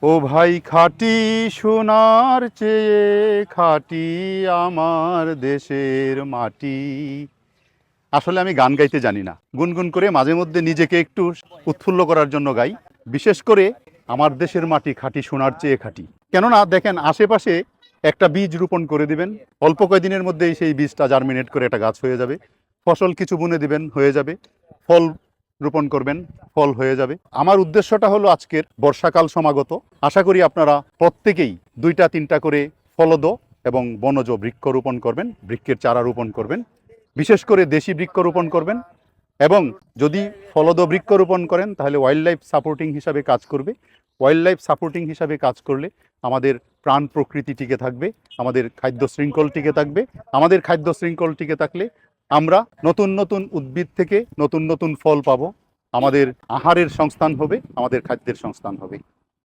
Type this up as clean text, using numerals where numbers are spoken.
ও ভাই খাঁটি সোনার চেয়ে খাঁটি আমার দেশের মাটি। আসলে আমি গান গাইতে জানি না, গুনগুন করে মাঝে মধ্যে নিজেকে একটু উৎফুল্ল করার জন্য গাই। বিশেষ করে আমার দেশের মাটি খাঁটি সোনার চেয়ে খাঁটি। কেননা দেখেন, আশেপাশে একটা বীজ রোপণ করে দিবেন, অল্প কয়েকদিনের মধ্যেই সেই বীজটা জার্মিনেট করে একটা গাছ হয়ে যাবে। ফসল কিছু বুনে দিবেন, হয়ে যাবে। ফল রোপণ করবেন, ফল হয়ে যাবে। আমার উদ্দেশ্যটা হলো আজকের বর্ষাকাল সমাগত, আশা করি আপনারা প্রত্যেকেই 2-3টা করে ফলদ এবং বনজ বৃক্ষ রোপণ করবেন, বৃক্ষের চারা রোপণ করবেন। বিশেষ করে দেশি বৃক্ষ রোপণ করবেন, এবং যদি ফলদ বৃক্ষ রোপণ করেন তাহলে ওয়াইল্ড লাইফ সাপোর্টিং হিসাবে কাজ করবে। ওয়াইল্ড লাইফ সাপোর্টিং হিসাবে কাজ করলে আমাদের প্রাণ প্রকৃতি টিকে থাকবে, আমাদের খাদ্য শৃঙ্খল টিকে থাকবে। আমাদের খাদ্য শৃঙ্খল টিকে থাকলে আমরা নতুন নতুন উদ্ভিদ থেকে নতুন নতুন ফল পাবো। আমাদের আহারের সংস্থান হবে, আমাদের খাদ্যের সংস্থান হবে।